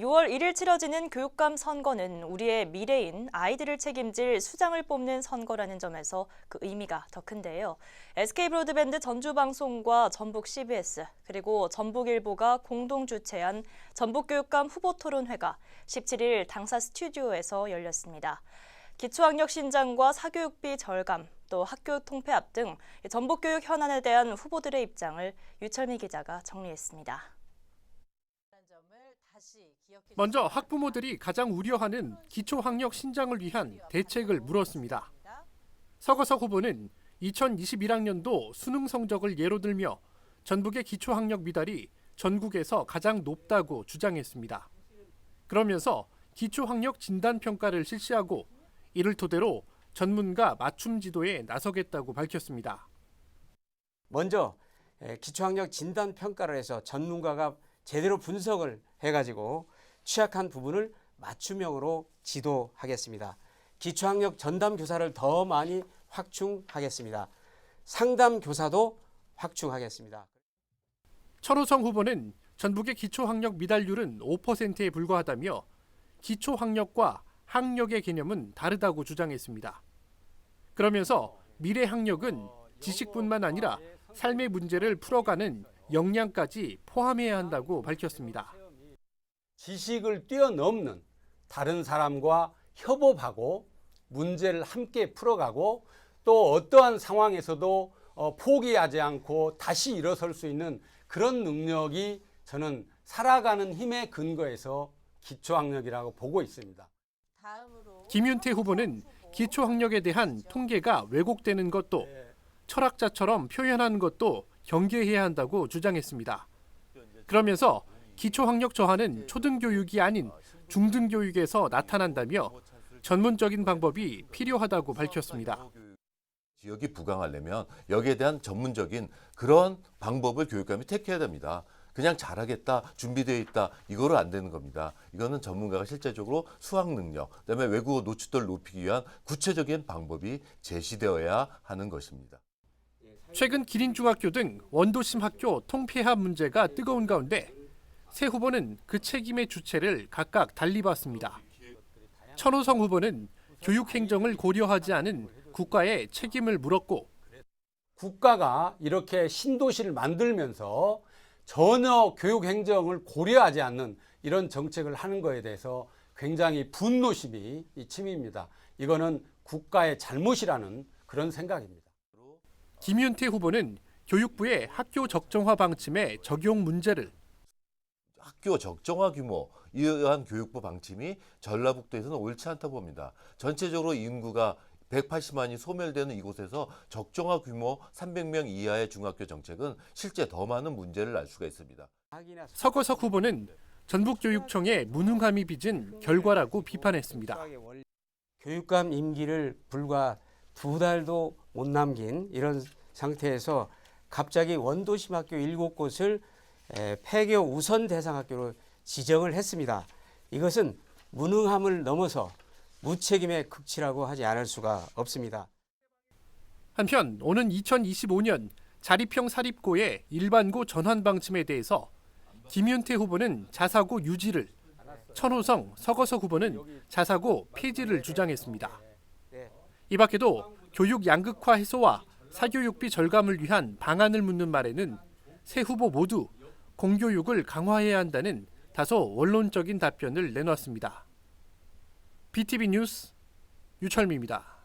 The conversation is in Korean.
6월 1일 치러지는 교육감 선거는 우리의 미래인 아이들을 책임질 수장을 뽑는 선거라는 점에서 그 의미가 더 큰데요. SK브로드밴드 전주방송과 전북 CBS 그리고 전북일보가 공동 주최한 전북교육감 후보토론회가 17일 당사 스튜디오에서 열렸습니다. 기초학력 신장과 사교육비 절감, 또 학교 통폐합 등 전북교육 현안에 대한 후보들의 입장을 유철미 기자가 정리했습니다. 먼저 학부모들이 가장 우려하는 기초학력 신장을 위한 대책을 물었습니다. 서거석 후보는 2021학년도 수능 성적을 예로 들며 전북의 기초학력 미달이 전국에서 가장 높다고 주장했습니다. 그러면서 기초학력 진단평가를 실시하고 이를 토대로 전문가 맞춤 지도에 나서겠다고 밝혔습니다. 먼저 기초학력 진단평가를 해서 전문가가 제대로 분석을 해가지고 취약한 부분을 맞춤형으로 지도하겠습니다. 기초학력 전담교사를 더 많이 확충하겠습니다. 상담교사도 확충하겠습니다. 천호성 후보는 전북의 기초학력 미달률은 5%에 불과하다며 기초학력과 학력의 개념은 다르다고 주장했습니다. 그러면서 미래학력은 지식뿐만 아니라 삶의 문제를 풀어가는 역량까지 포함해야 한다고 밝혔습니다. 지식을 뛰어넘는 다른 사람과 협업하고 문제를 함께 풀어가고 또 어떠한 상황에서도 포기하지 않고 다시 일어설 수 있는 그런 능력이 저는 살아가는 힘의 근거에서 기초학력이라고 보고 있습니다. 김윤태 후보는 기초학력에 대한 통계가 왜곡되는 것도 철학자처럼 표현하는 것도 경계해야 한다고 주장했습니다. 그러면서 기초학력 저하는 초등교육이 아닌 중등교육에서 나타난다며 전문적인 방법이 필요하다고 밝혔습니다. 지역이 부강하려면 여기에 대한 전문적인 그런 방법을 교육감이 택해야 됩니다. 그냥 잘하겠다, 준비되어 있다, 이거로 안 되는 겁니다. 이거는 전문가가 실제적으로 수학 능력, 그다음에 외국어 노출도를 높이기 위한 구체적인 방법이 제시되어야 하는 것입니다. 최근 기린중학교 등 원도심 학교 통폐합 문제가 뜨거운 가운데 세 후보는 그 책임의 주체를 각각 달리 봤습니다. 천호성 후보는 교육행정을 고려하지 않은 국가의 책임을 물었고, 국가가 이렇게 신도시를 만들면서 전혀 교육행정을 고려하지 않는 이런 정책을 하는 것에 대해서 굉장히 분노심이 치밉니다. 이거는 국가의 잘못이라는 그런 생각입니다. 김윤태 후보는 교육부의 학교 적정화 방침의 적용 문제를 학교 적정화 규모, 이러한 교육부 방침이 전라북도에서는 옳지 않다고 봅니다. 전체적으로 인구가 180만이 소멸되는 이곳에서 적정화 규모 300명 이하의 중학교 정책은 실제 더 많은 문제를 알 수가 있습니다. 서거석 후보는 전북교육청의 무능함이 빚은 결과라고 비판했습니다. 교육감 임기를 불과 2달도 못 남긴 이런 상태에서 갑자기 원도심 학교 7곳을 폐교 우선 대상 학교로 지정을 했습니다. 이것은 무능함을 넘어서 무책임의 극치라고 하지 않을 수가 없습니다. 한편 오는 2025년 자립형 사립고의 일반고 전환 방침에 대해서 김윤태 후보는 자사고 유지를, 천호성, 서거석 후보는 자사고 폐지를 주장했습니다. 이 밖에도 교육 양극화 해소와 사교육비 절감을 위한 방안을 묻는 말에는 세 후보 모두 공교육을 강화해야 한다는 다소 원론적인 답변을 내놨습니다. BTV 뉴스 유철미입니다.